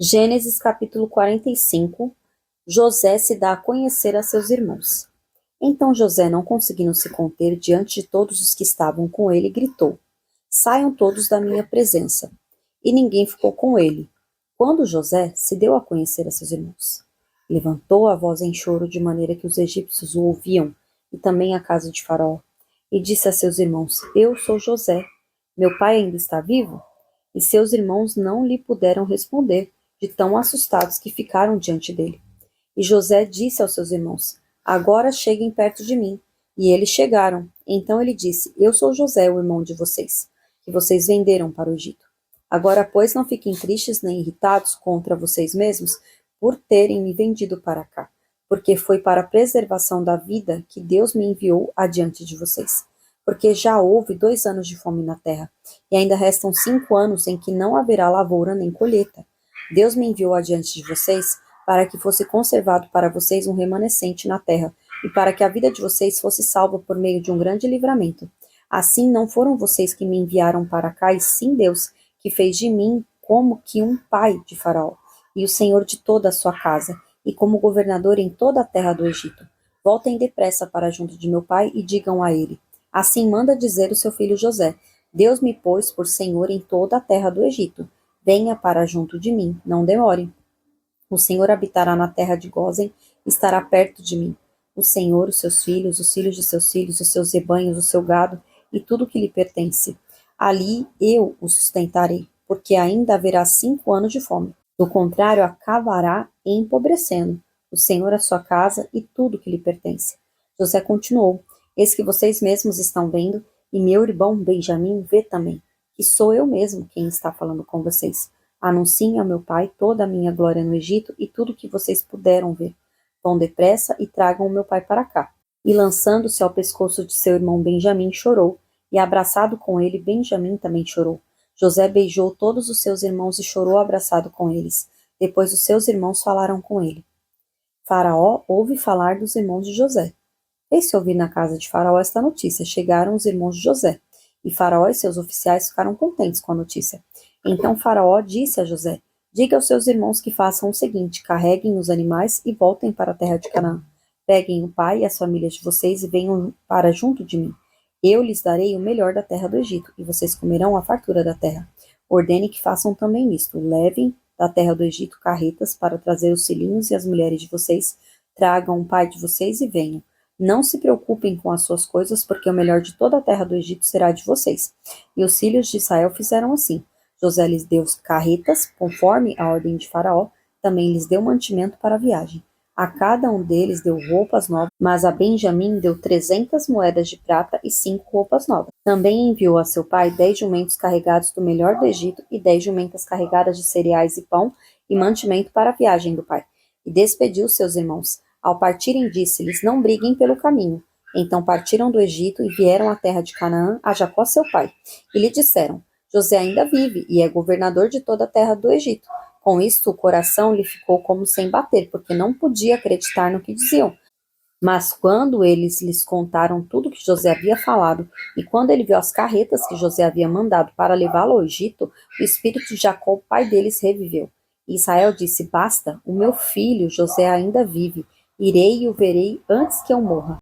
Gênesis capítulo 45. José se dá a conhecer a seus irmãos. Então José, não conseguindo se conter diante de todos os que estavam com ele, gritou: Saiam todos da minha presença. E ninguém ficou com ele, quando José se deu a conhecer a seus irmãos. Levantou a voz em choro, de maneira que os egípcios o ouviam, e também a casa de Faraó. E disse a seus irmãos: Eu sou José. Meu pai ainda está vivo? E seus irmãos não lhe puderam responder, de tão assustados que ficaram diante dele. E José disse aos seus irmãos: Agora cheguem perto de mim. E eles chegaram. Então ele disse: Eu sou José, o irmão de vocês, que vocês venderam para o Egito. Agora, pois, não fiquem tristes nem irritados contra vocês mesmos por terem me vendido para cá, porque foi para a preservação da vida que Deus me enviou adiante de vocês. Porque já houve 2 anos de fome na terra, e ainda restam 5 anos em que não haverá lavoura nem colheita. Deus me enviou adiante de vocês para que fosse conservado para vocês um remanescente na terra, e para que a vida de vocês fosse salva por meio de um grande livramento. Assim, não foram vocês que me enviaram para cá, e sim Deus, que fez de mim como que um pai de Faraó, e o senhor de toda a sua casa, e como governador em toda a terra do Egito. Voltem depressa para junto de meu pai e digam a ele: Assim manda dizer o seu filho José: Deus me pôs por senhor em toda a terra do Egito. Venha para junto de mim, não demore. O Senhor habitará na terra de Gósen, estará perto de mim. O Senhor, os filhos de seus filhos, os seus rebanhos, o seu gado e tudo que lhe pertence. Ali eu o sustentarei, porque ainda haverá 5 anos de fome. Do contrário, acabará empobrecendo o Senhor a sua casa e tudo que lhe pertence. José continuou: Eis que vocês mesmos estão vendo, e meu irmão Benjamim vê também, que sou eu mesmo quem está falando com vocês. Anunciem ao meu pai toda a minha glória no Egito e tudo o que vocês puderam ver. Vão depressa e tragam o meu pai para cá. E lançando-se ao pescoço de seu irmão Benjamim, chorou, e abraçado com ele, Benjamim também chorou. José beijou todos os seus irmãos e chorou abraçado com eles. Depois os seus irmãos falaram com ele. Faraó ouve falar dos irmãos de José. Fez-se ouvir na casa de Faraó esta notícia. Chegaram os irmãos de José. E Faraó e seus oficiais ficaram contentes com a notícia. Então Faraó disse a José: Diga aos seus irmãos que façam o seguinte: carreguem os animais e voltem para a terra de Canaã. Peguem o pai e as famílias de vocês e venham para junto de mim. Eu lhes darei o melhor da terra do Egito, e vocês comerão a fartura da terra. Ordene que façam também isto: levem da terra do Egito carretas para trazer os filhinhos e as mulheres de vocês. Tragam o pai de vocês e venham. Não se preocupem com as suas coisas, porque o melhor de toda a terra do Egito será de vocês. E os filhos de Israel fizeram assim. José lhes deu carretas, conforme a ordem de Faraó, também lhes deu mantimento para a viagem. A cada um deles deu roupas novas, mas a Benjamim deu 300 moedas de prata e 5 roupas novas. Também enviou a seu pai 10 jumentos carregados do melhor do Egito e 10 jumentas carregadas de cereais e pão e mantimento para a viagem do pai. E despediu seus irmãos. Ao partirem, disse-lhes: Não briguem pelo caminho. Então partiram do Egito e vieram à terra de Canaã, a Jacó seu pai. E lhe disseram: José ainda vive e é governador de toda a terra do Egito. Com isto, o coração lhe ficou como sem bater, porque não podia acreditar no que diziam. Mas quando eles lhes contaram tudo que José havia falado, e quando ele viu as carretas que José havia mandado para levá-lo ao Egito, o espírito de Jacó, pai deles, reviveu. E Israel disse: Basta, o meu filho José ainda vive. Irei e o verei antes que eu morra.